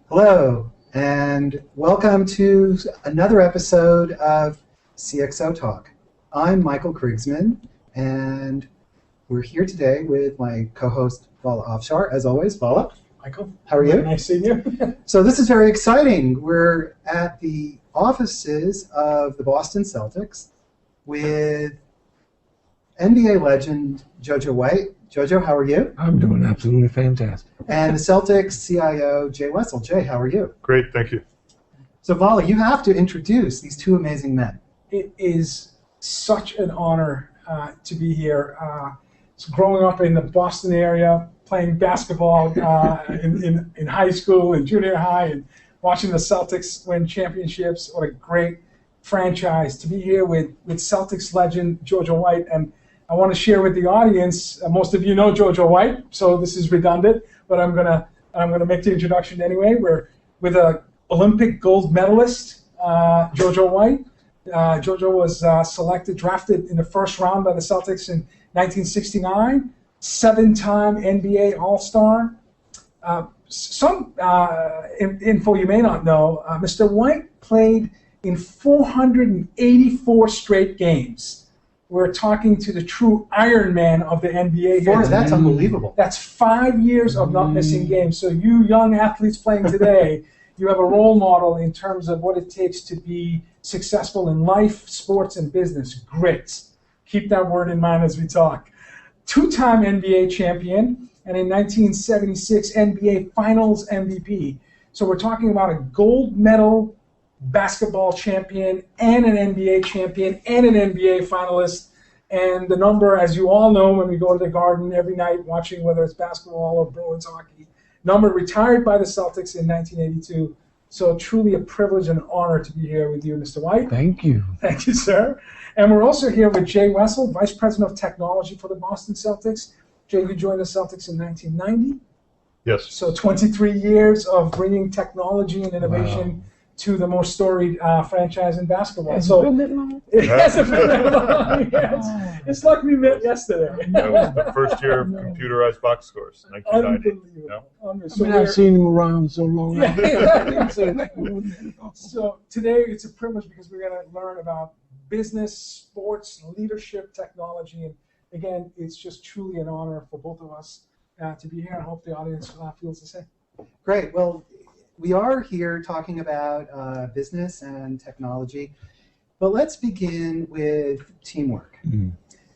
Hello, and welcome to another episode of CXOTalk. I'm Michael Kriegsman, and we're here today with my co-host, Vala Afshar. As always, Vala. Michael. How are you? Nice seeing you. So this is very exciting. We're at the offices of the Boston Celtics with NBA legend JoJo White. JoJo, how are you? I'm doing absolutely fantastic. And the Celtics CIO, Jay Wessel. Jay, how are you? Great, thank you. So, Vala, you have to introduce these two amazing men. It is such an honor to be here. Growing up in the Boston area, playing basketball in high school and junior high, and watching the Celtics win championships. What a great franchise to be here with Celtics legend JoJo White. And I want to share with the audience. Most of you know JoJo White, so this is redundant, but I'm gonna make the introduction anyway. We're with a Olympic gold medalist, JoJo White. JoJo was drafted in the first round by the Celtics in 1969. 7-time NBA All-Star. Some info you may not know. Mr. White played in 484 straight games. We're talking to the true Iron Man of the NBA here. That's unbelievable. That's 5 years of not missing games. So you young athletes playing today, you have a role model in terms of what it takes to be successful in life, sports, and business. Grit. Keep that word in mind as we talk. 2-time NBA champion, and in 1976 NBA Finals MVP. So we're talking about a gold medal basketball champion and an NBA champion and an NBA finalist. And the number, as you all know, when we go to the Garden every night watching whether it's basketball or Bruins hockey, number retired by the Celtics in 1982. So truly a privilege and honor to be here with you, Mr. White. Thank you. Thank you, sir. And we're also here with Jay Wessel, Vice President of Technology for the Boston Celtics. Jay, you joined the Celtics in 1990. Yes. So 23 years of bringing technology and innovation to the most storied franchise in basketball. Has it been that long? It hasn't been that long. Yes. It's like we met yesterday. That was the first year of computerized box scores, 1990. Unbelievable. I've seen him around so long. So today it's a privilege because we're going to learn about business, sports, leadership, technology, and again, it's just truly an honor for both of us to be here. I hope the audience feels the same. Great. Well, we are here talking about business and technology, but let's begin with teamwork.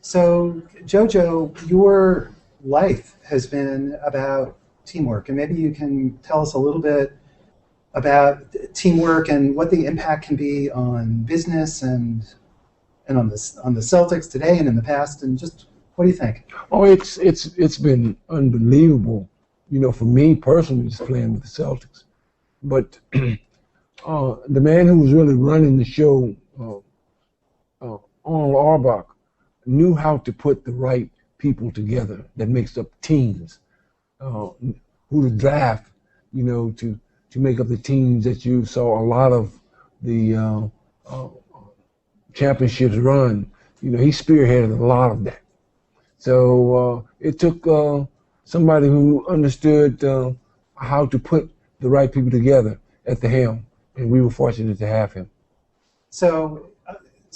So, JoJo, your life has been about teamwork, and maybe you can tell us a little bit about teamwork and what the impact can be on business and on the Celtics today and in the past, and just what do you think? Oh, it's been unbelievable, for me personally, just playing with the Celtics. But the man who was really running the show, Arnold Auerbach, knew how to put the right people together that makes up teams, who to draft, to make up the teams that you saw a lot of the championships run. He spearheaded a lot of that. So it took somebody who understood how to put the right people together at the helm, and we were fortunate to have him. So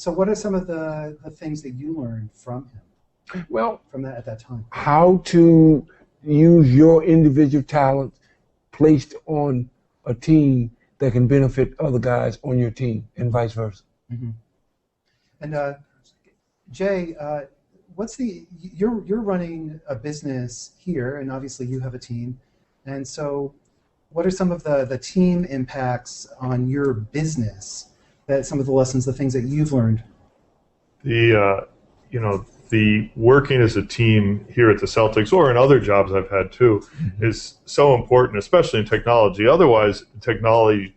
what are some of the things that you learned from him? Well, at that time, how to use your individual talent placed on a team that can benefit other guys on your team, and vice versa. Mm-hmm. And Jay, you're running a business here, and obviously you have a team, and so what are some of the team impacts on your business? That some of the lessons, the things that you've learned. The working as a team here at the Celtics, or in other jobs I've had too, is so important, especially in technology. Otherwise, technology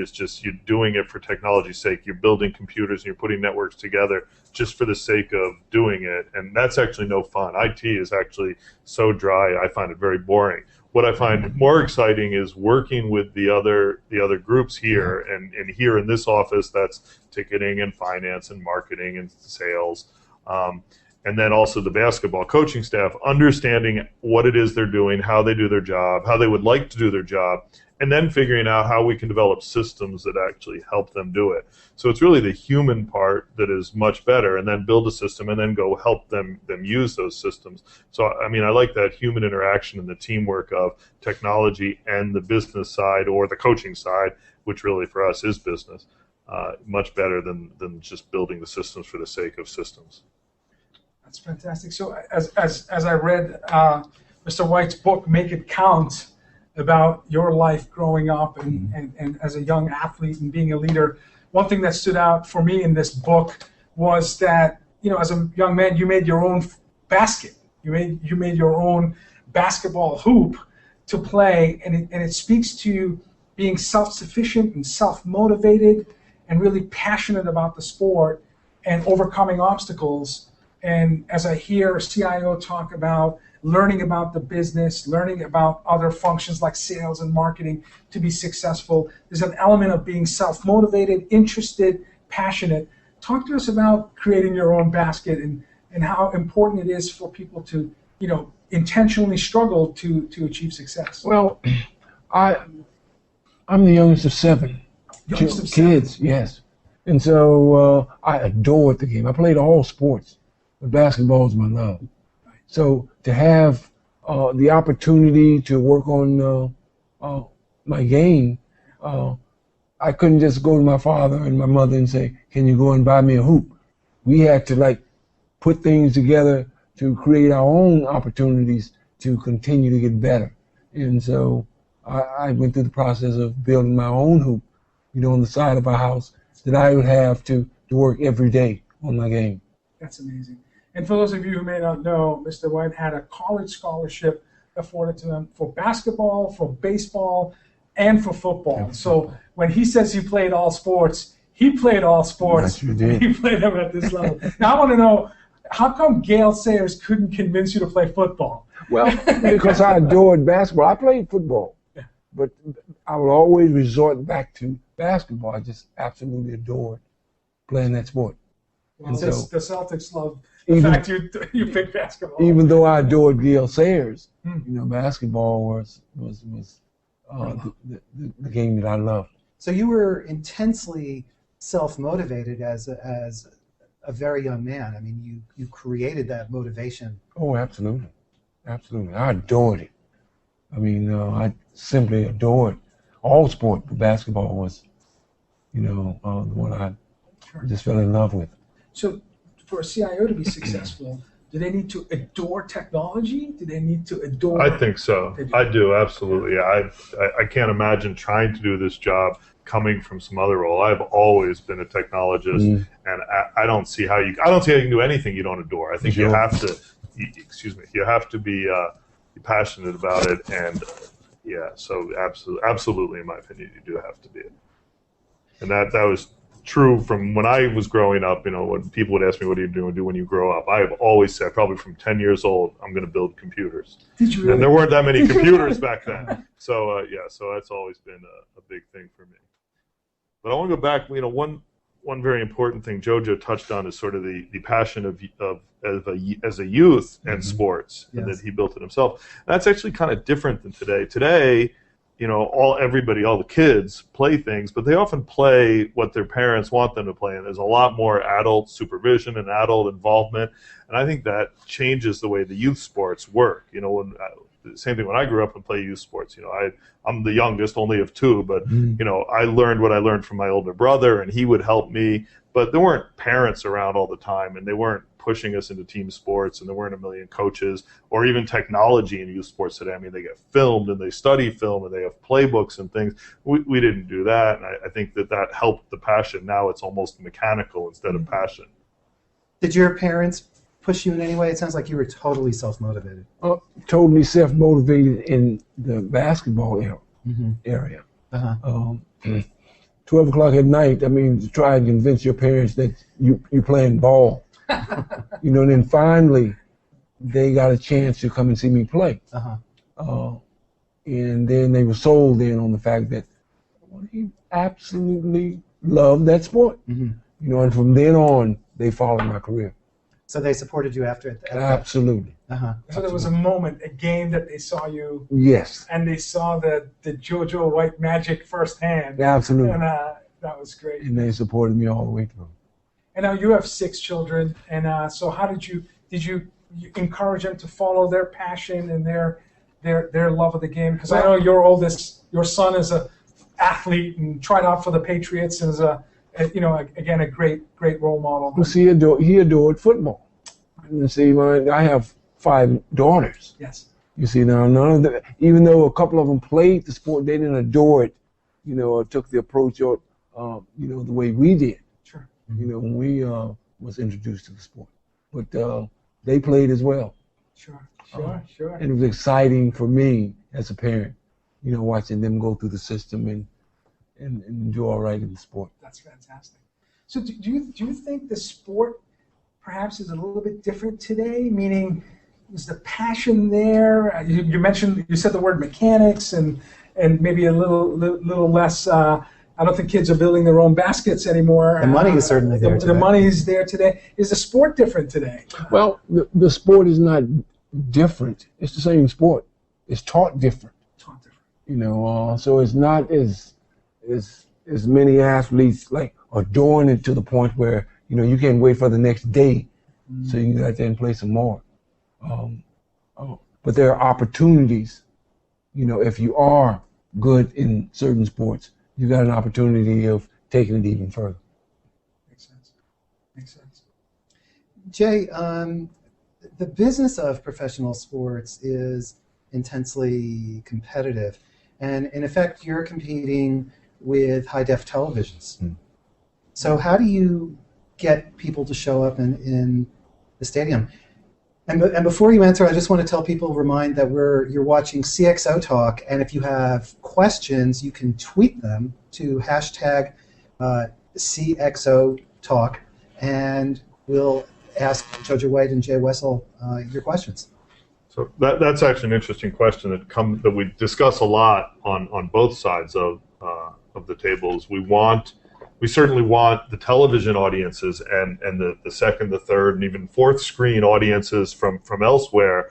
is just you're doing it for technology's sake. You're building computers and you're putting networks together just for the sake of doing it, and that's actually no fun. IT is actually so dry. I find it very boring. What I find more exciting is working with the other groups here, and here in this office, that's ticketing and finance and marketing and sales. and then also the basketball coaching staff, understanding what it is they're doing, how they do their job, how they would like to do their job, and then figuring out how we can develop systems that actually help them do it. So it's really the human part that is much better, and then build a system and then go help them use those systems. So, I mean, I like that human interaction and the teamwork of technology and the business side or the coaching side, which really for us is business, much better than just building the systems for the sake of systems. That's fantastic. So as I read Mr. White's book, Make It Count, about your life growing up and as a young athlete and being a leader, one thing that stood out for me in this book was that, you know, as a young man, you made your own basket. You made your own basketball hoop to play, and it speaks to being self-sufficient and self-motivated and really passionate about the sport and overcoming obstacles. And as I hear a CIO talk about learning about the business, learning about other functions like sales and marketing to be successful, there's an element of being self-motivated, interested, passionate. Talk to us about creating your own basket and how important it is for people to, you know, intentionally struggle to achieve success. Well, I'm the youngest of seven kids, yes. And so I adored the game. I played all sports, but basketball is my love. So to have the opportunity to work on my game, I couldn't just go to my father and my mother and say, can you go and buy me a hoop? We had to like put things together to create our own opportunities to continue to get better. And so I went through the process of building my own hoop, you know, on the side of our house that I would have to work every day on my game. That's amazing. And for those of you who may not know, Mr. White had a college scholarship afforded to him for basketball, for baseball, and for football. Yeah. So when he says he played all sports, he played all sports. Yes, you did. He played them at this level. Now I want to know, how come Gale Sayers couldn't convince you to play football? Well, because I adored basketball. I played football, but I would always resort back to basketball. I just absolutely adored playing that sport. Well, and so the Celtics love the fact you picked basketball. Even though I adored Gale Sayers, you know, basketball was the game that I loved. So you were intensely self-motivated as a very young man. I mean, you created that motivation. Oh, absolutely. Absolutely. I adored it. I mean, I simply adored all sport, but basketball was, you know, the one I just fell in love with. So for a CIO to be successful, do they need to adore technology? Do they need to adore? I think so. I do, absolutely. I can't imagine trying to do this job coming from some other role. I've always been a technologist, and I don't see how you can do anything you don't adore. I think you have to, you have to be passionate about it, and so absolutely, in my opinion, you do have to be it. And that was true from when I was growing up. You know, when people would ask me, what are you going to do when you grow up? I have always said, probably from 10 years old, I'm going to build computers. Did you really? And there weren't that many computers back then. So, so that's always been a big thing for me. But I want to go back, you know, one very important thing JoJo touched on is sort of the passion as a youth and sports, and that he built it himself. That's actually kind of different than today. Today, you know, all the kids play things, but they often play what their parents want them to play, and there's a lot more adult supervision and adult involvement, and I think that changes the way the youth sports work. You know, same thing when I grew up and played youth sports. You know, I'm the youngest, only of two, but you know, I learned what I learned from my older brother, and he would help me, but there weren't parents around all the time, and they weren't pushing us into team sports, and there weren't a million coaches or even technology in youth sports today. I mean, they get filmed and they study film and they have playbooks and things. We didn't do that, and I think that helped the passion. Now it's almost mechanical instead of passion. Did your parents push you in any way? It sounds like you were totally self-motivated. Totally self-motivated in the basketball area. 12 o'clock at night, I mean, to try and convince your parents that you're playing ball. You know, and then finally they got a chance to come and see me play. And then they were sold in on the fact that he absolutely loved that sport. You know, and from then on, they followed my career. So they supported you after it. Absolutely. So there was a moment, a game that they saw you, Yes. and they saw the JoJo White magic firsthand. Absolutely. And that was great. And they supported me all the way through. And now you have 6 children, and so how did you encourage them to follow their passion and their love of the game? Because I know your son is a athlete and tried out for the Patriots and is again a great role model. Well, see, he adored football. And see, I have 5 daughters. Yes. You see, now none of them, even though a couple of them played the sport, they didn't adore it, or took the approach or, the way we did. Sure. When we was introduced to the sport. But they played as well. Sure. And it was exciting for me as a parent, watching them go through the system and do all right in the sport. That's fantastic. So do you think the sport perhaps is a little bit different today? Meaning, is the passion there? You said the word mechanics and maybe a little less. I don't think kids are building their own baskets anymore. The money is certainly there today. The money is there today. Is the sport different today? Well, the sport is not different. It's the same sport. It's taught different. So it's not as many athletes like adoring it to the point where you can't wait for the next day so you can get out there and play some more. But there are opportunities. If you are good in certain sports, you got an opportunity of taking it even further. Makes sense. Jay, the business of professional sports is intensely competitive, and in effect, you're competing with high-def televisions. So how do you get people to show up in the stadium? And before you answer, I just want to tell people, remind that you're watching CXOTalk, and if you have questions, you can tweet them to hashtag CXOTalk, and we'll ask JoJo White and Jay Wessel your questions. So that's actually an interesting question that we discuss a lot on both sides of the tables. We certainly want the television audiences and the second, the third, and even fourth screen audiences from elsewhere.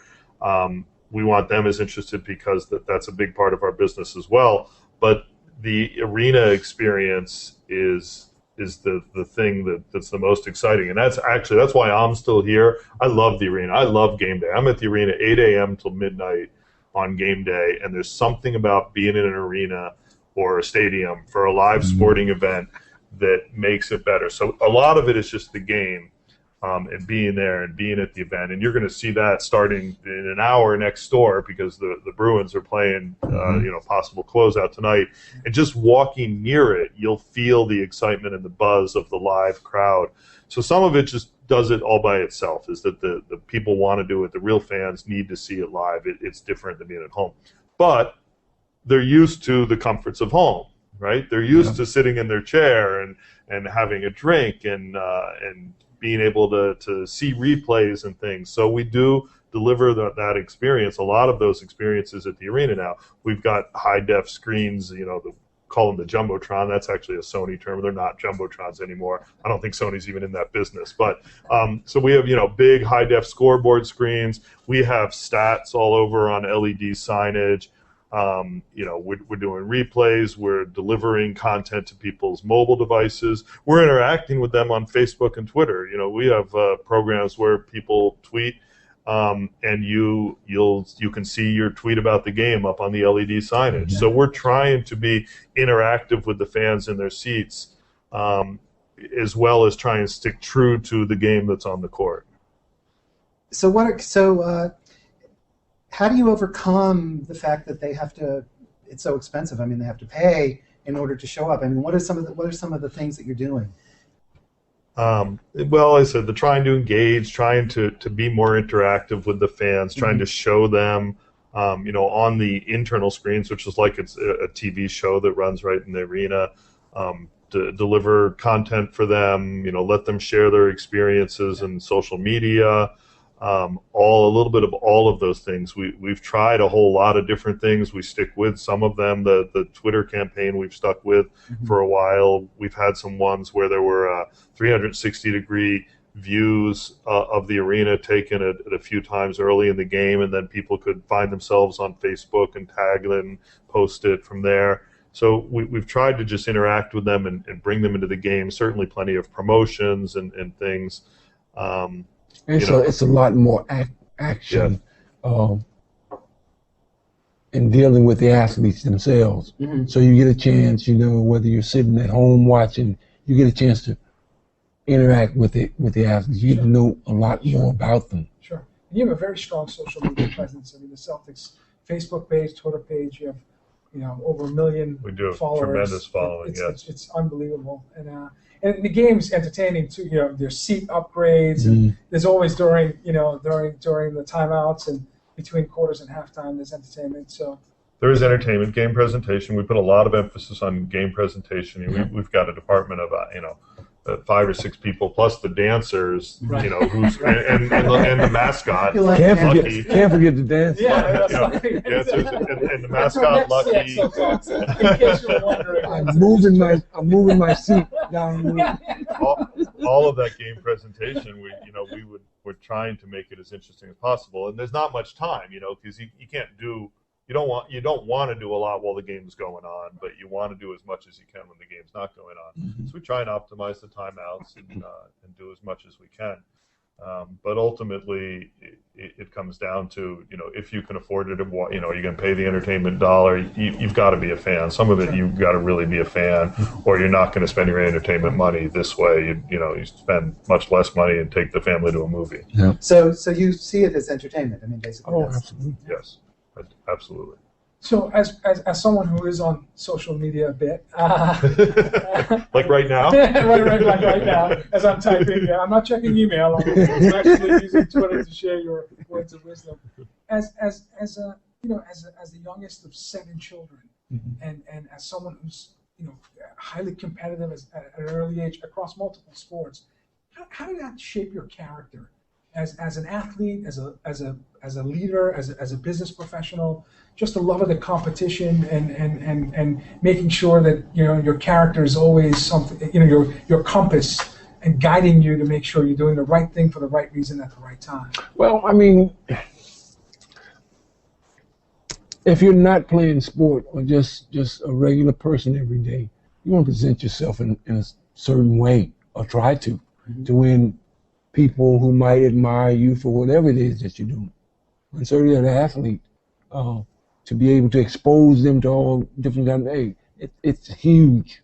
We want them as interested because that's a big part of our business as well. But the arena experience is the thing that's the most exciting, and that's why I'm still here. I love the arena. I love game day. I'm at the arena 8 a.m. till midnight on game day, and there's something about being in an arena or a stadium for a live sporting event that makes it better. So a lot of it is just the game and being there and being at the event. And you're going to see that starting in an hour next door because the Bruins are playing, possible closeout tonight. And just walking near it, you'll feel the excitement and the buzz of the live crowd. So some of it just does it all by itself, is that the people want to do it. The real fans need to see it live. It's different than being at home. But they're used to the comforts of home. Right, they're used to sitting in their chair and having a drink and being able to see replays and things. So we do deliver that experience. A lot of those experiences at the arena now. We've got high def screens. Call them the jumbotron. That's actually a Sony term. They're not jumbotrons anymore. I don't think Sony's even in that business. But so we have big high def scoreboard screens. We have stats all over on LED signage. We're doing replays. We're delivering content to people's mobile devices. We're interacting with them on Facebook and Twitter. We have programs where people tweet, and you can see your tweet about the game up on the LED signage. So we're trying to be interactive with the fans in their seats, as well as trying to stick true to the game that's on the court. How do you overcome the fact that it's so expensive? I mean, they have to pay in order to show up. I mean, what are some of the things that you're doing? Well, I said, trying to engage, trying to be more interactive with the fans, trying to show them, on the internal screens, which is like it's a TV show that runs right in the arena, to deliver content for them, let them share their experiences in social media. A little bit of all of those things. We've tried a whole lot of different things. We stick with some of them. The Twitter campaign we've stuck with for a while. We've had some ones where there were 360-degree views of the arena taken at a few times early in the game, and then people could find themselves on Facebook and tag it and post it from there. So we've tried to just interact with them and bring them into the game. Certainly plenty of promotions and things. It's a lot more action in dealing with the athletes themselves. Mm-hmm. So you get a chance, whether you're sitting at home watching, you get a chance to interact with the athletes. You get to know a lot more about them. Sure. And you have a very strong social media presence. I mean, the Celtics Facebook page, Twitter page, you have over 1 million We do have followers. tremendous following, It's unbelievable. And the game's entertaining too. There's seat upgrades, and there's always during the timeouts and between quarters and halftime, there's entertainment. So there is entertainment, game presentation. We put a lot of emphasis on game presentation. We've got a department of 5 or 6 people plus the dancers, Right. who's and the mascot. Can't forget the dance. yeah, And the mascot Lucky. In case you're wondering, I'm moving my seat down. All of that game presentation, we're trying to make it as interesting as possible. And there's not much time, because you can't do. You don't want to do a lot while the game's going on, but you want to do as much as you can when the game's not going on. Mm-hmm. So we try and optimize the timeouts and do as much as we can. But ultimately, it comes down to if you can afford it, you can pay the entertainment dollar. You've got to be a fan. Some of it you've got to really be a fan, or you're not going to spend your entertainment money this way. You spend much less money and take the family to a movie. Yeah. So you see it as entertainment. I mean, basically. Oh, absolutely. Yes. Absolutely. So as someone who is on social media a bit, like right now, right now, as I'm typing, I'm not checking email. I'm actually using Twitter to share your words of wisdom. As the youngest of 7 children, and as someone who's highly competitive at an early age across multiple sports, how did that shape your character as an athlete, as a leader, as a business professional? Just the love of the competition and making sure that your character is always something, your compass, and guiding you to make sure you're doing the right thing for the right reason at the right time. Well, I mean, if you're not playing sport or just a regular person every day, you want to present yourself in a certain way, or try to win people who might admire you for whatever it is that you're doing. And certainly an athlete, to be able to expose them to all different kinds of, it's huge,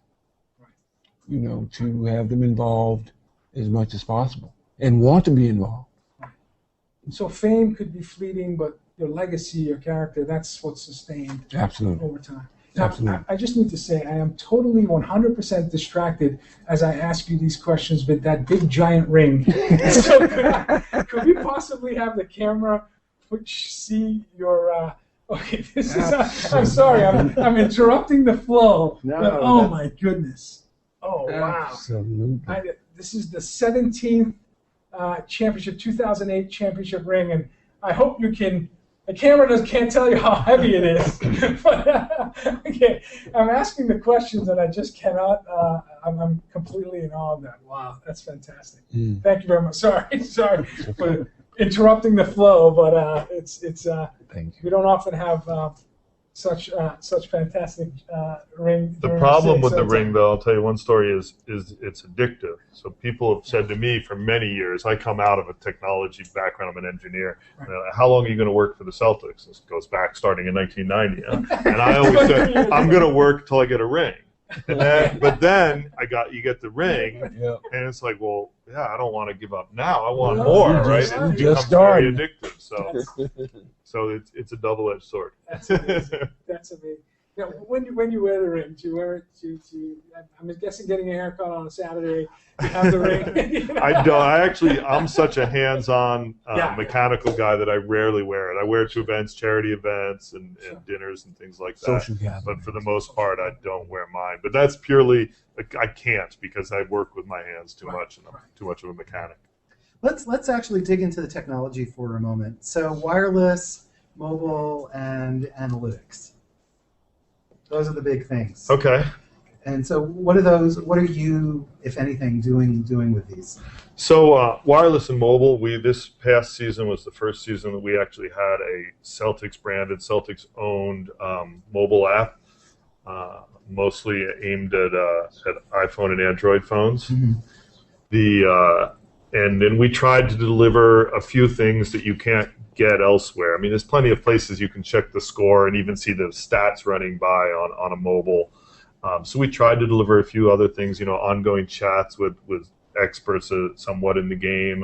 to have them involved as much as possible and want to be involved. So fame could be fleeting, but your legacy, your character, that's what's sustained over time. Now, I just need to say, I am totally 100% distracted as I ask you these questions with that big giant ring. So could we possibly have the camera see your? Okay, this is. I'm sorry, I'm interrupting the flow. No, but, oh my goodness! Oh wow! Absolutely. This is the 17th championship, 2008 championship ring, and I hope you can. The camera can't tell you how heavy it is. But, okay, I'm asking the questions and I just cannot. I'm completely in awe of that. Wow, that's fantastic. Thank you very much. Sorry for interrupting the flow, but it's Thank you. we don't often have such fantastic ring. The problem with the ring, though, I'll tell you one story, is it's addictive. So people have said to me for many years, I come out of a technology background, I'm an engineer. Right. How long are you going to work for the Celtics? This goes back starting in 1990. And I always said, I'm going to work till I get a ring. But then you get the ring, and it's like, well, yeah, I don't want to give up now. I want more, right? It becomes very addictive. So it's a double-edged sword. That's amazing. That's amazing. Now, when you wear the ring, do you wear it I'm guessing getting a haircut on a Saturday, you have the ring? I don't. I'm such a hands-on mechanical guy that I rarely wear it. I wear it to events, charity events, and dinners and things like that. Social gatherings. But for the most part, I don't wear mine. But that's purely, I can't because I work with my hands too much, and I'm too much of a mechanic. Let's actually dig into the technology for a moment. So wireless, mobile, and analytics. Those are the big things. Okay. And so what are you, if anything, doing with these? So wireless and mobile, this past season was the first season that we actually had a Celtics branded, Celtics owned mobile app, mostly aimed at iPhone and Android phones. Mm-hmm. And then we tried to deliver a few things that you can't get elsewhere. I mean, there's plenty of places you can check the score and even see the stats running by on a mobile. So we tried to deliver a few other things, ongoing chats with experts somewhat in the game,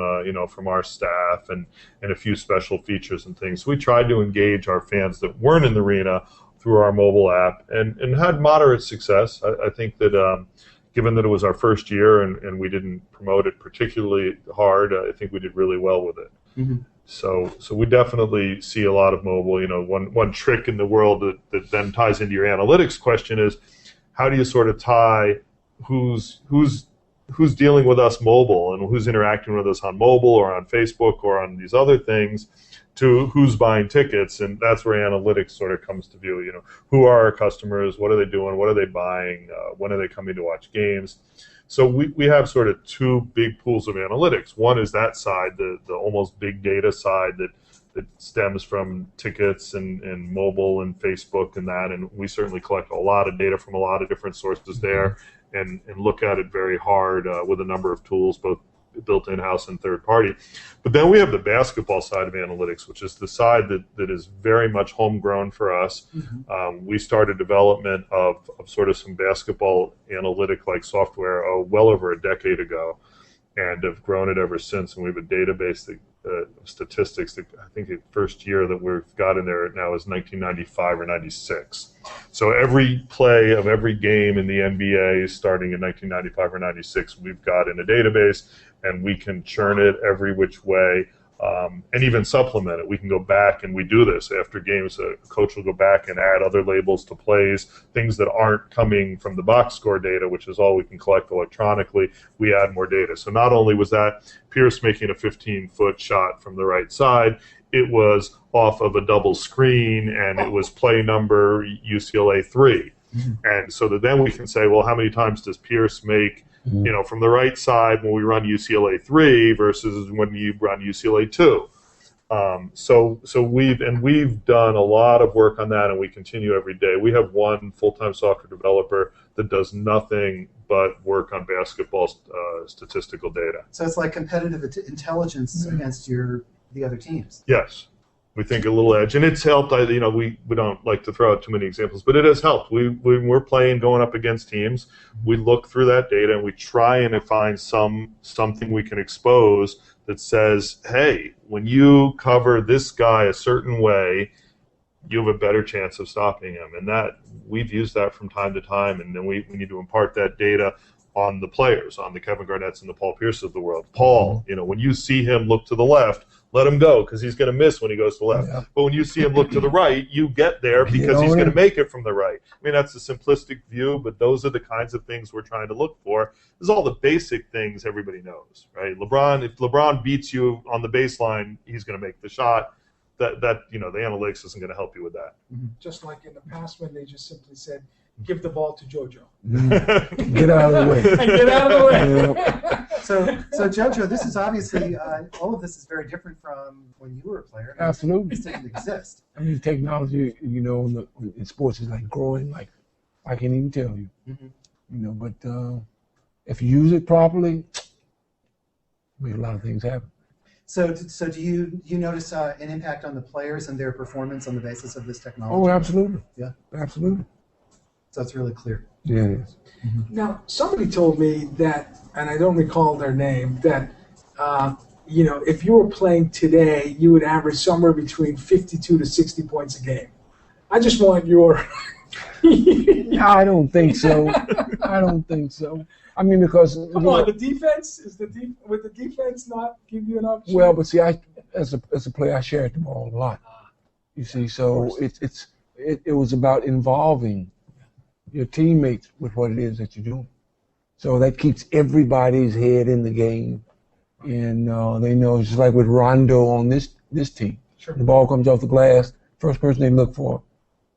from our staff, and a few special features and things. So we tried to engage our fans that weren't in the arena through our mobile app and had moderate success. I think that given that it was our first year and we didn't promote it particularly hard, I think we did really well with it. Mm-hmm. So we definitely see a lot of mobile. One trick in the world that then ties into your analytics question is, how do you sort of tie who's dealing with us mobile and who's interacting with us on mobile or on Facebook or on these other things to who's buying tickets? And that's where analytics sort of comes to view. Who are our customers? What are they doing? What are they buying? When are they coming to watch games? So we have sort of two big pools of analytics. One is that side, the almost big data side that stems from tickets and mobile and Facebook and that. And we certainly collect a lot of data from a lot of different sources there and look at it very hard with a number of tools, both built in-house and third-party. But then we have the basketball side of analytics, which is the side that is very much homegrown for us. Mm-hmm. We started development of sort of some basketball analytic-like software well over a decade ago and have grown it ever since. And we have a database that statistics that I think the first year that we've got in there now is 1995 or 96. So every play of every game in the NBA starting in 1995 or 96, we've got in a database, and we can churn it every which way and even supplement it. We can go back, and we do this after games. A coach will go back and add other labels to plays, things that aren't coming from the box score data, which is all we can collect electronically. We add more data. So not only was that Pierce making a 15-foot shot from the right side, it was off of a double screen, and it was play number UCLA 3. Mm-hmm. And so that then we can say, well, how many times does Pierce make from the right side when we run UCLA 3 versus when you run UCLA 2. So we've done a lot of work on that, and we continue every day. We have one full-time software developer that does nothing but work on basketball statistical data. So it's like competitive intelligence against the other teams. Yes. We think a little edge, and it's helped. We don't like to throw out too many examples, but it has helped. When we're playing, going up against teams, we look through that data and we try and find something we can expose that says, hey, when you cover this guy a certain way, you have a better chance of stopping him. And that we've used that from time to time, and then we need to impart that data on the players, on the Kevin Garnett's and the Paul Pierces of the world. Paul, when you see him look to the left, let him go because he's going to miss when he goes to the left. Yeah. But when you see him look to the right, you get there because he's going to make it from the right. I mean, that's a simplistic view, but those are the kinds of things we're trying to look for. This is all the basic things everybody knows, right? If LeBron beats you on the baseline, he's going to make the shot. That the analytics isn't going to help you with that. Mm-hmm. Just like in the past when they just simply said, give the ball to JoJo. Get out of the way. Get out of the way. Yeah. So JoJo, this is obviously, all of this is very different from when you were a player. Absolutely. It didn't exist. I mean, technology, in sports is like growing, like I can't even tell you. Mm-hmm. But if you use it properly, make a lot of things happen. So do you notice an impact on the players and their performance on the basis of this technology? Oh, absolutely. Yeah. Absolutely. So it's really clear. Yeah, it is. Mm-hmm. Now, somebody told me that, and I don't recall their name, that if you were playing today, you would average somewhere between 52 to 60 points a game. I just want your... I don't think so. I don't think so. I mean, because... Come on, the defense? Would the defense not give you an opportunity? Well, but see, as a player, I shared the ball a lot. You see, so it was about involving your teammates with what it is that you're doing. So that keeps everybody's head in the game. And they know, just like with Rondo on this team. Sure. The ball comes off the glass, first person they look for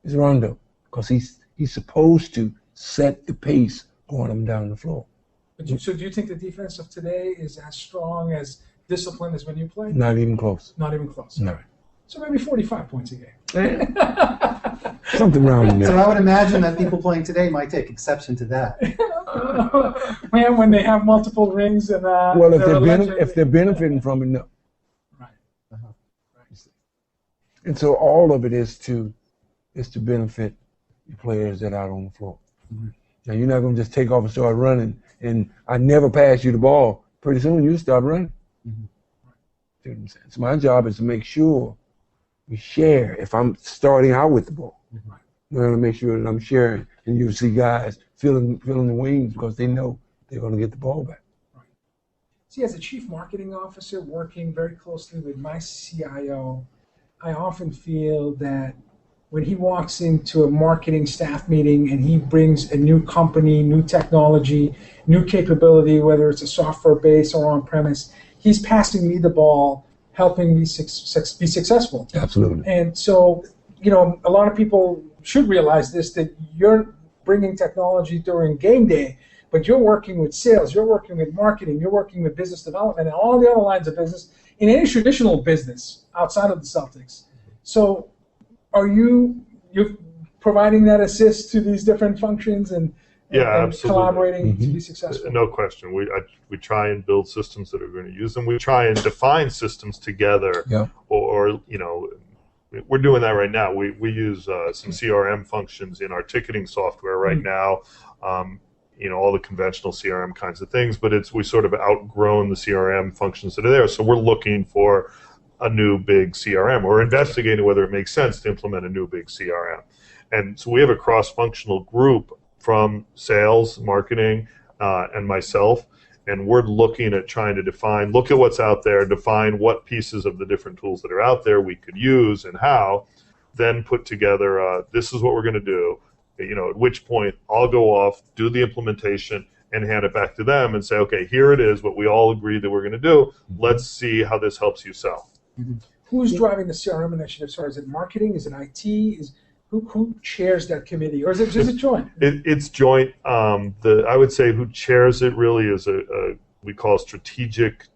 is Rondo, because he's supposed to set the pace going them down the floor. So do you think the defense of today is as strong, as disciplined as when you played? Not even close. Not even close. No. So maybe 45 points a game. Something around in So there. I would imagine that people playing today might take exception to that. Man, when they have multiple rings and Well, they're if they're benefiting from it, no. Right. And so all of it is to benefit the players that are out on the floor. Mm-hmm. Now you're not going to just take off and start running, and I never pass you the ball. Pretty soon you start running. Mm-hmm. See what I'm saying? So my job is to make sure we share. If I'm starting out with the ball, Mm-hmm. we're going to make sure that I'm sharing, and you see guys filling the wings because they know they're going to get the ball back. See, as a chief marketing officer working very closely with my CIO, I often feel that when he walks into a marketing staff meeting and he brings a new company, new technology, new capability, whether it's a software base or on-premise, he's passing me the ball, helping me be successful. Absolutely. And so, a lot of people should realize this, that you're bringing technology during game day, but you're working with sales, you're working with marketing, you're working with business development and all the other lines of business in any traditional business outside of the Celtics. So are you're providing that assist to these different functions and absolutely. collaborating to be successful? No question. We try and build systems that are going to use them. We try and define systems together, or we're doing that right now. We use some CRM functions in our ticketing software right now. All the conventional CRM kinds of things, but we sort of outgrown the CRM functions that are there. So we're looking for a new big CRM. We're investigating whether it makes sense to implement a new big CRM. And so we have a cross-functional group from sales, marketing, and myself, and we're looking at trying to look at what's out there, define what pieces of the different tools that are out there we could use and how, then put together, this is what we're going to do. At which point I'll go off, do the implementation, and hand it back to them and say, okay, here it is, what we all agreed that we're going to do. Let's see how this helps you sell. Mm-hmm. Who's driving the CRM initiative? So is it marketing? Is it IT? Who chairs that committee? Or is it joint? It's joint. I would say who chairs it really is we call strategic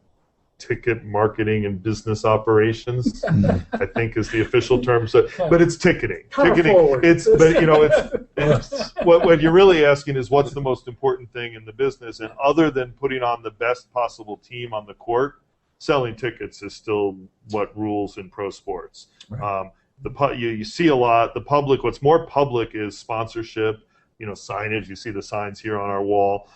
ticket marketing and business operations, I think is the official term. So, but it's ticketing. It's what you're really asking is what's the most important thing in the business, and other than putting on the best possible team on the court, selling tickets is still what rules in pro sports. Right. You see a lot. The public, what's more public is sponsorship, signage. You see the signs here on our wall,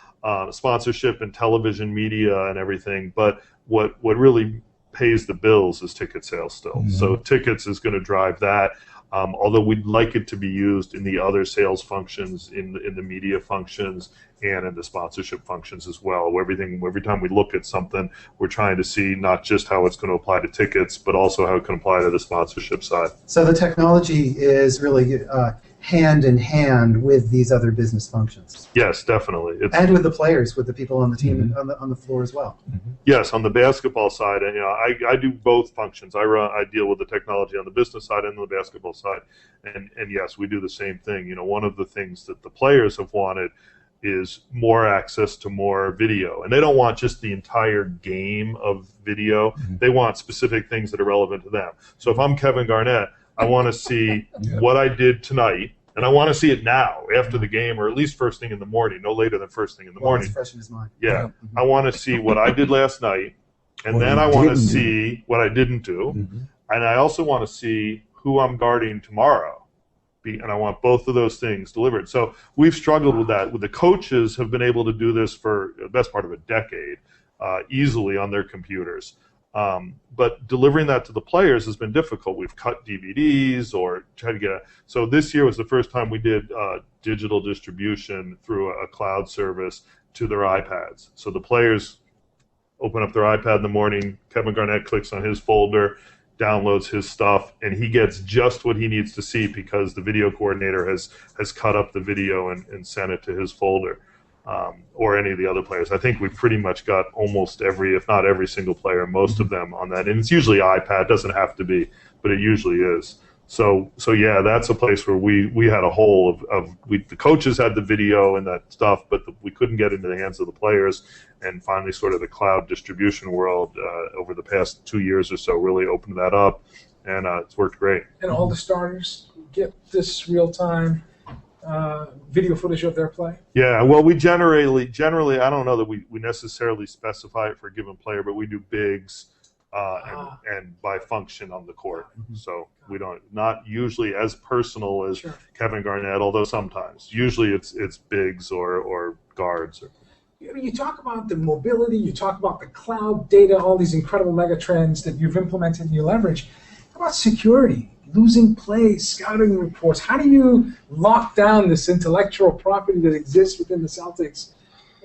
sponsorship and television media and everything. But what really pays the bills is ticket sales still. Mm-hmm. So tickets is going to drive that. Although we'd like it to be used in the other sales functions, in the media functions, and in the sponsorship functions as well. Every time we look at something, we're trying to see not just how it's going to apply to tickets, but also how it can apply to the sponsorship side. So the technology is really hand in hand with these other business functions. Yes, definitely. And with the players, with the people on the team on the floor as well. Mm-hmm. Yes, on the basketball side, and I do both functions. I deal with the technology on the business side and on the basketball side, and yes, we do the same thing. One of the things that the players have wanted is more access to more video, and they don't want just the entire game of video. Mm-hmm. They want specific things that are relevant to them. So if I'm Kevin Garnett, I want to see what I did tonight, and I want to see it now after the game, or at least first thing in the morning, no later than first thing in the morning. It's fresh in his mind. Yeah. Mm-hmm. I want to see what I did last night, and then I want to see what I didn't do, and I also want to see who I'm guarding tomorrow. And I want both of those things delivered. So we've struggled with that. The coaches have been able to do this for the best part of a decade, easily on their computers. But delivering that to the players has been difficult. We've cut DVDs or tried to get it. So this year was the first time we did digital distribution through a cloud service to their iPads. So the players open up their iPad in the morning, Kevin Garnett clicks on his folder, downloads his stuff, and he gets just what he needs to see because the video coordinator has cut up the video and sent it to his folder, or any of the other players. I think we've pretty much got almost every, if not every single player, most of them on that. And it's usually iPad, doesn't have to be, but it usually is. So yeah, that's a place where we had a hole of the coaches had the video and that stuff, but we couldn't get into the hands of the players. And finally, sort of the cloud distribution world over the past 2 years or so really opened that up, and it's worked great. And all the starters get this real-time video footage of their play? Yeah, well, we generally, I don't know that we necessarily specify it for a given player, but we do bigs and by function on the court. So we don't, not usually as personal as Kevin Garnett, although sometimes. Usually it's bigs or guards. I mean, you talk about the mobility, you talk about the cloud data, all these incredible mega trends that you've implemented and you leverage. How about security? Losing plays, scouting reports. How do you lock down this intellectual property that exists within the Celtics?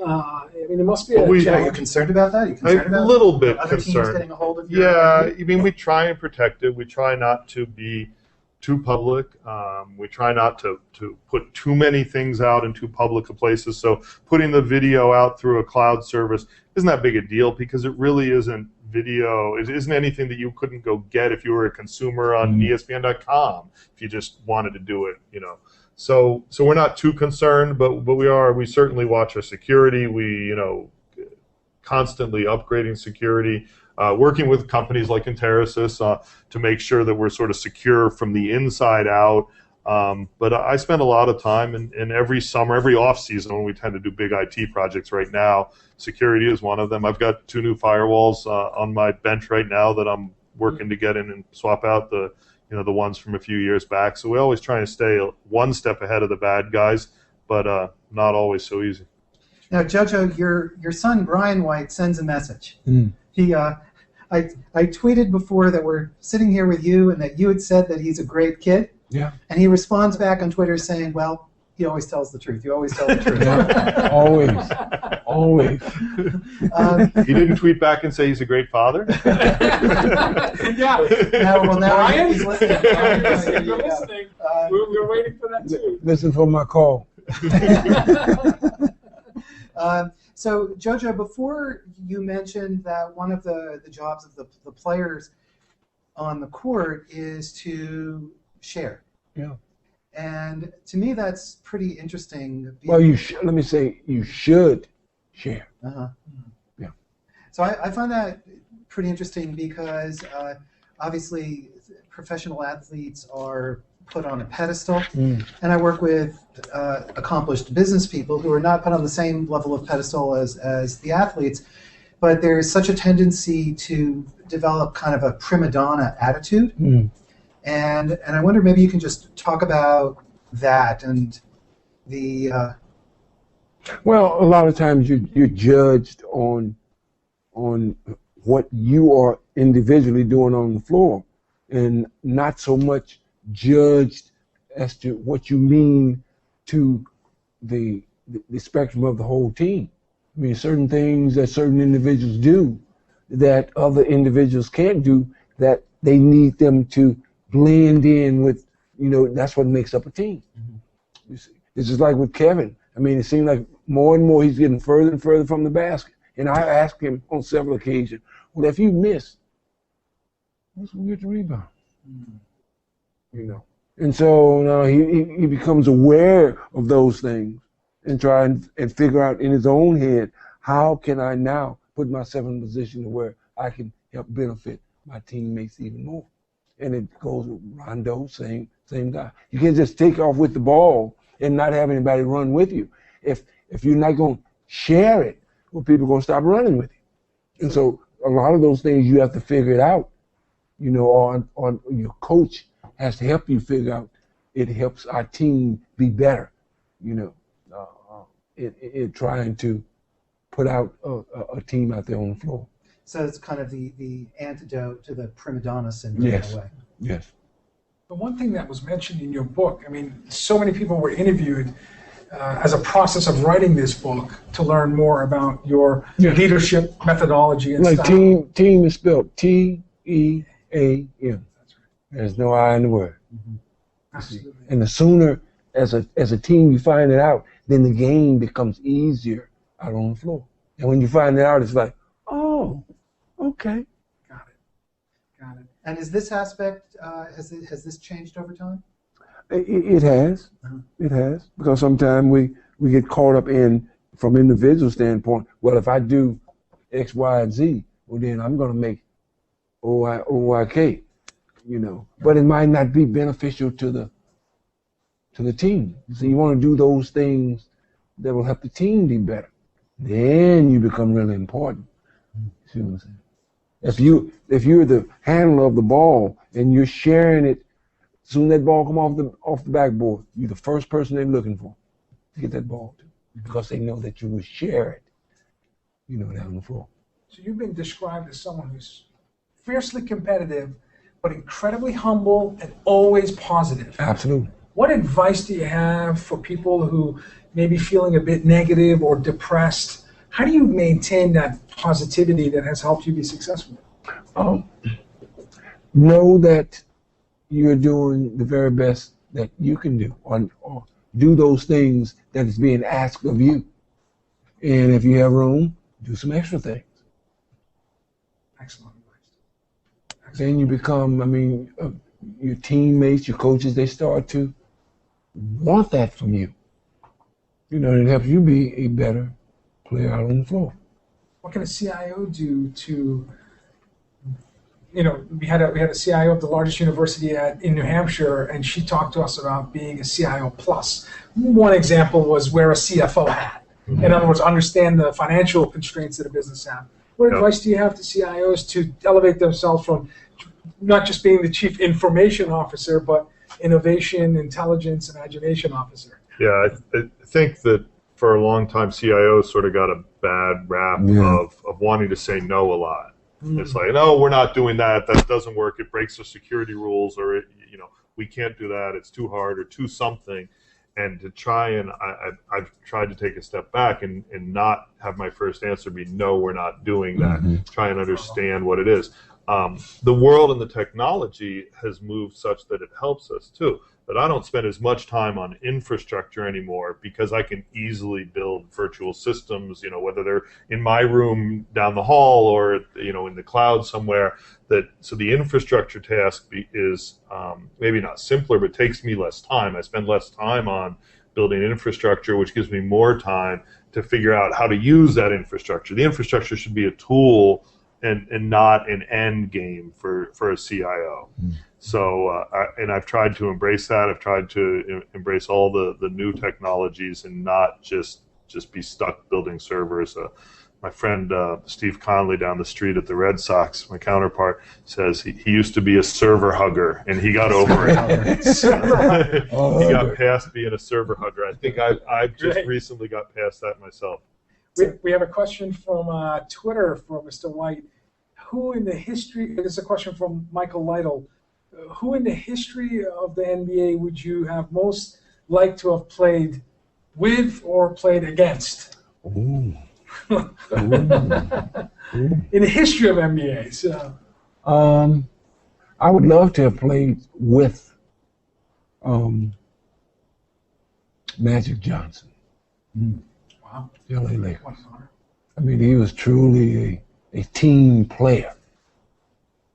I mean, it must be a challenge. Are you concerned about that? Are you concerned about a little bit other concerned. teams getting a hold of your I mean, we try and protect it. We try not to be too public. We try not to put too many things out in too public places. So putting the video out through a cloud service isn't that big a deal because it really isn't video. It isn't anything that you couldn't go get if you were a consumer on ESPN.com if you just wanted to do it, you know. So we're not too concerned, but we certainly watch our security. We constantly upgrading security, working with companies like Interisys to make sure that we're sort of secure from the inside out. But I spend a lot of time in every summer, every off season when we tend to do big IT projects. Right now, security is one of them. I've got 2 new firewalls on my bench right now that I'm working to get in and swap out the ones from a few years back. So we always try to stay one step ahead of the bad guys, but not always so easy. Now, JoJo, your son Brian White sends a message. He, I tweeted before that we're sitting here with you and that you had said that he's a great kid. Yeah. And he responds back on Twitter saying, "Well, he always tells the truth. You always tell the truth." Always. He didn't tweet back and say he's a great father. Yeah. Now Brian, he's listening. You're listening. We're waiting for that too. Listen for my call. So, JoJo, before you mentioned that one of the jobs of the players on the court is to share. Yeah. And to me, that's pretty interesting. Well, let me say, you should share. Yeah. So I find that pretty interesting because obviously professional athletes are put on a pedestal, and I work with accomplished business people who are not put on the same level of pedestal as the athletes, but there's such a tendency to develop kind of a prima donna attitude. And I wonder maybe you can just talk about that and the. Well, a lot of times you're judged on what you are individually doing on the floor, and not so much judged as to what you mean to the spectrum of the whole team. I mean, certain things that certain individuals do that other individuals can't do, that they need them to blend in with, that's what makes up a team. You see, it's just like with Kevin. I mean, it seems like more and more he's getting further and further from the basket. And I asked him on several occasions, well, if you miss, what's we get the rebound? And so now he becomes aware of those things and try and figure out in his own head, how can I now put myself in a position to where I can help benefit my teammates even more? And it goes with Rondo, same guy. You can't just take off with the ball and not have anybody run with you. If you're not going to share it, well, people are going to stop running with you. And so a lot of those things you have to figure it out, or your coach has to help you figure out. It helps our team be better, in trying to put out a team out there on the floor. So it's kind of the antidote to the prima donna syndrome in a way. Yes. But one thing that was mentioned in your book, I mean, so many people were interviewed as a process of writing this book to learn more about your leadership methodology and like style. Team is spelled T-E-A-M. That's right. There's no I in the word. Absolutely. And the sooner as a team you find it out, then the game becomes easier out on the floor. And when you find it out, it's like, oh, okay. Got it. And is this aspect, has this changed over time? It has. It has. Because sometimes we get caught up in, from individual standpoint, well, if I do X, Y, and Z, well, then I'm going to make OYK, But it might not be beneficial to the team. So you want to do those things that will help the team be better. Then you become really important. See what I'm saying? If you're the handler of the ball and you're sharing it, soon that ball come off the backboard, you're the first person they're looking for to get that ball to, because they know that you will share it, down the floor. So you've been described as someone who's fiercely competitive, but incredibly humble and always positive. Absolutely. What advice do you have for people who may be feeling a bit negative or depressed? How do you maintain that positivity that has helped you be successful? Know that you're doing the very best that you can do, or do those things that is being asked of you. And if you have room, do some extra things. Excellent advice. Then you become, your teammates, your coaches, they start to want that from you. It helps you be a better player out on the floor. What can a CIO do to, we had a CIO of the largest university in New Hampshire, and she talked to us about being a CIO plus. One example was wear a CFO hat. In other words, understand the financial constraints that a business has. What advice do you have to CIOs to elevate themselves from not just being the chief information officer, but innovation, intelligence, imagination officer? Yeah, I think that for a long time, CIOs sort of got a bad rap of wanting to say no a lot. It's like, no, we're not doing that. That doesn't work. It breaks the security rules, or we can't do that. It's too hard, or too something. And to try and I've tried to take a step back and not have my first answer be no, we're not doing that. Try and understand what it is. The world and the technology has moved such that it helps us too. But I don't spend as much time on infrastructure anymore, because I can easily build virtual systems, whether they're in my room down the hall or, in the cloud somewhere. So the infrastructure task is maybe not simpler, but takes me less time. I spend less time on building infrastructure, which gives me more time to figure out how to use that infrastructure. The infrastructure should be a tool and not an end game for a CIO. So, and I've tried to embrace that. I've tried to embrace all the new technologies and not just be stuck building servers. My friend Steve Conley down the street at the Red Sox, my counterpart, says he used to be a server hugger, and he got over it. He got past being a server hugger. I think I've just recently got past that myself. We have a question from Twitter for Mr. White. Who in the history, this is a question from Michael Lytle, who in the history of the NBA would you have most liked to have played with or played against? Ooh. In the history of NBA. So. I would love to have played with Magic Johnson. Wow. The LA Lakers. He was truly a team player.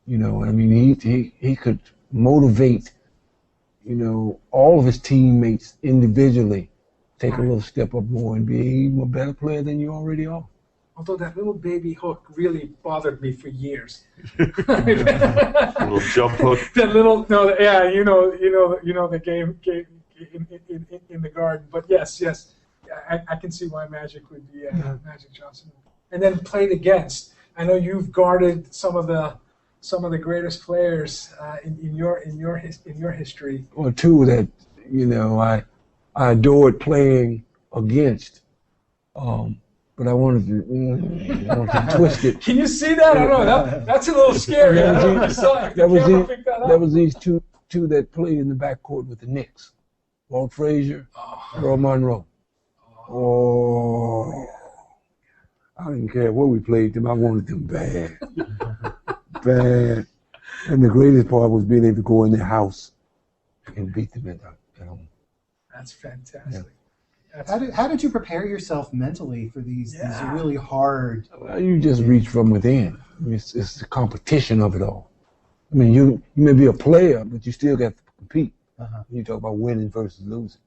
He could motivate, all of his teammates individually, take a little step up more and be even a better player than you already are. Although that little baby hook really bothered me for years. Little jump hook. That little, the game in the garden. But yes, I can see why Magic would be Magic Johnson. And then played against. I know you've guarded some of the greatest players in your history. Or two that I adored playing against, but I wanted to twist it. Can you see that? I don't know. That's a little scary. That was these two that played in the backcourt with the Knicks. Walt Frazier, Earl Monroe. Oh, I didn't care where we played them. I wanted them bad. Bad. And the greatest part was being able to go in their house and beat them at home. That's fantastic. Yeah. How did you prepare yourself mentally for these really hard? Well, you just reach from within. It's the competition of it all. I mean, you may be a player, but you still got to compete. Uh-huh. You talk about winning versus losing.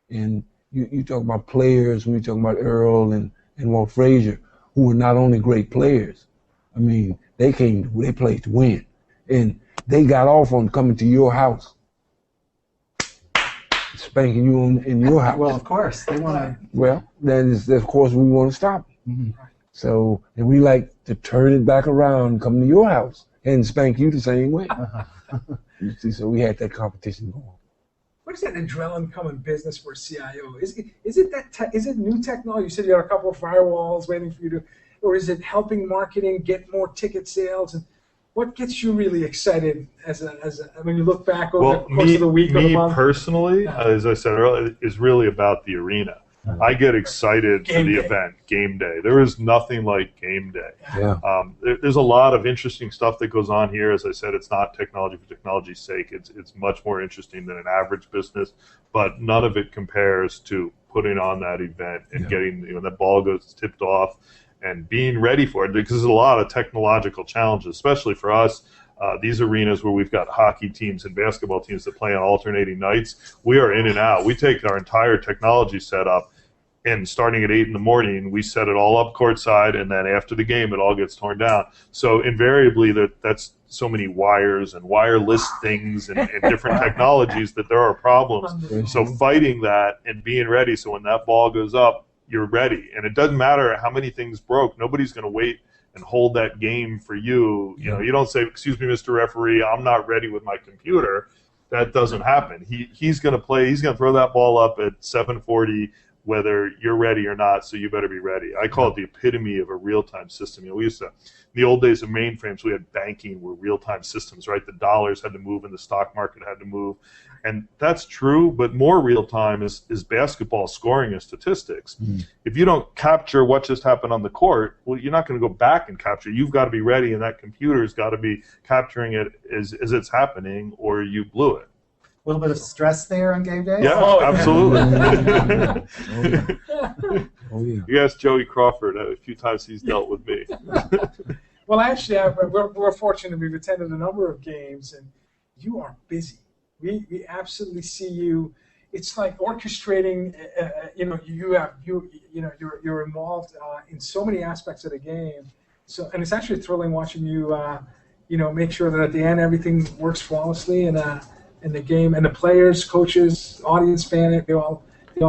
And you talk about players, when you talk about Earl and Walt Frazier, who were not only great players, I mean, they played to win. And they got off on coming to your house, spanking you in your house. Well, of course. They want to. Well, then of course we want to stop it. Mm-hmm. So, and we like to turn it back around, come to your house and spank you the same way. You see, so we had that competition going. What is that adrenaline coming business for a CIO? Is it new technology? You said you got a couple of firewalls waiting for you to, or is it helping marketing get more ticket sales? And what gets you really excited when you look back over the course of the week or the month? Me personally, as I said earlier, is really about the arena. I get excited for the event, game day. There is nothing like game day. Yeah. There's a lot of interesting stuff that goes on here. As I said, it's not technology for technology's sake. It's much more interesting than an average business, but none of it compares to putting on that event and getting that ball goes tipped off and being ready for it, because there's a lot of technological challenges, especially for us. These arenas where we've got hockey teams and basketball teams that play on alternating nights, we are in and out. We take our entire technology setup, and starting at 8 in the morning, we set it all up courtside, and then after the game, it all gets torn down. So invariably, that's so many wires and wireless things and different technologies that there are problems. So fighting that and being ready, so when that ball goes up, you're ready. And it doesn't matter how many things broke. Nobody's going to wait and hold that game for you. You don't say, "Excuse me, Mr. Referee, I'm not ready with my computer." That doesn't happen. He's going to play. He's going to throw that ball up at 7:40, whether you're ready or not. So you better be ready. I call it the epitome of a real-time system. We used to, in the old days of mainframes, we had banking were real-time systems, right? The dollars had to move and the stock market had to move. And that's true, but more real-time is basketball scoring and statistics. If you don't capture what just happened on the court, well, you're not going to go back and capture. You've got to be ready, and that computer's got to be capturing it as it's happening, or you blew it. A little bit of stress there on game day? Yeah, absolutely. Oh, yeah. You ask Joey Crawford a few times he's dealt with me. Well, actually, we're fortunate. We've attended a number of games, and you are busy. We absolutely see you. It's like orchestrating. You're involved in so many aspects of the game. So, and it's actually thrilling watching you. Make sure that at the end everything works flawlessly, and in the game, and the players, coaches, audience, fan, they all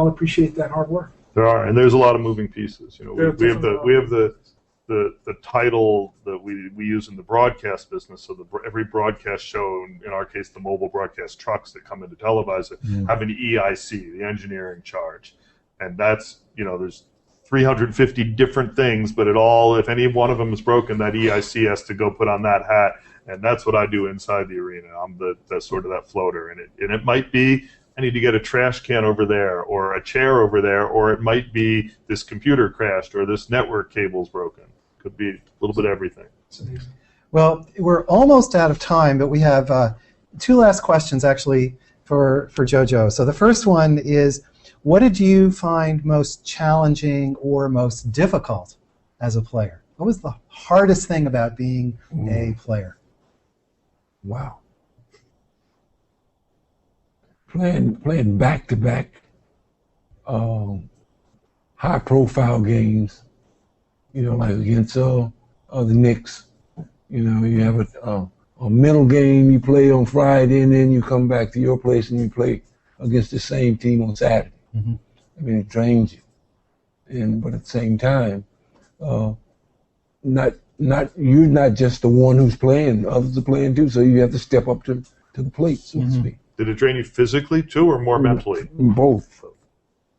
appreciate that hard work. There are, and there's a lot of moving pieces. We have the title that we use in the broadcast business. So every broadcast show, in our case, the mobile broadcast trucks that come in to televise it, have an EIC, the engineering charge, and that's there's 350 different things, but if any one of them is broken, that EIC has to go put on that hat. And that's what I do inside the arena. I'm the sort of that floater, and it might be I need to get a trash can over there, or a chair over there, or it might be this computer crashed, or this network cable's broken. Could be a little bit of everything. Well, we're almost out of time, but we have two last questions actually for JoJo. So the first one is, what did you find most challenging or most difficult as a player? What was the hardest thing about being a player? Wow. Playing back-to-back high-profile games, like against the Knicks. You have a mental game you play on Friday, and then you come back to your place and you play against the same team on Saturday. Mm-hmm. I mean, it drains you. But at the same time, you're not just the one who's playing; others are playing too. So you have to step up to the plate, so to speak. Did it drain you physically too, or more mentally? Both.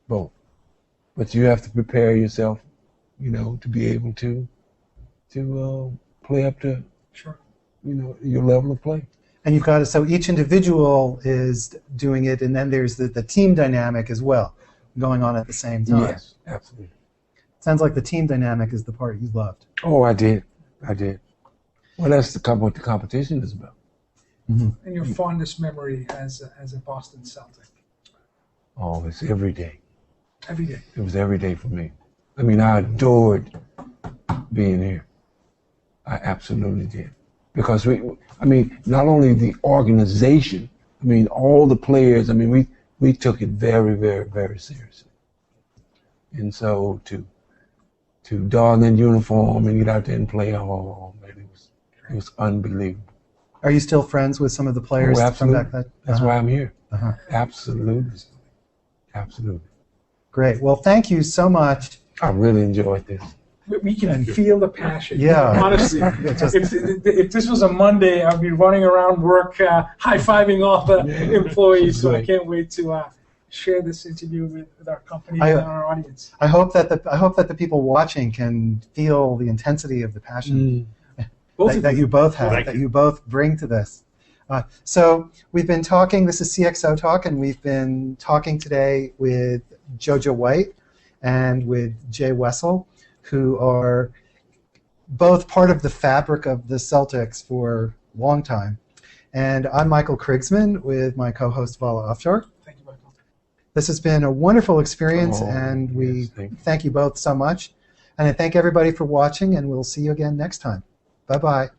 But you have to prepare yourself, to be able to play up to your level of play. And you've got to, so each individual is doing it, and then there's the team dynamic as well, going on at the same time. Yes, absolutely. Sounds like the team dynamic is the part you loved. Oh, I did. Well, that's what the competition is about. Mm-hmm. And your fondest memory as a Boston Celtic? Oh, it's every day. Every day. It was every day for me. I mean, I adored being here. I absolutely did. because I mean, not only the organization, I mean, all the players, I mean, we took it very, very, very seriously. And so to don that uniform and get out there and play, oh man, it was unbelievable. Are you still friends with some of the players from back then? That's why I'm here. Absolutely. Absolutely. Great. Well, thank you so much. I really enjoyed this. We can feel the passion. Yeah. Honestly, if this was a Monday, I'd be running around work, high-fiving all the employees. So I can't wait to share this interview with our company and our audience. I hope that the people watching can feel the intensity of the passion that you both have, that you both bring to this. So we've been talking. This is CXOTalk, and we've been talking today with JoJo White and with Jay Wessel, who are both part of the fabric of the Celtics for a long time. And I'm Michael Krigsman with my co-host Vala Offshore. Thank you, Michael. This has been a wonderful experience, and we thank you both so much. And I thank everybody for watching, and we'll see you again next time. Bye-bye.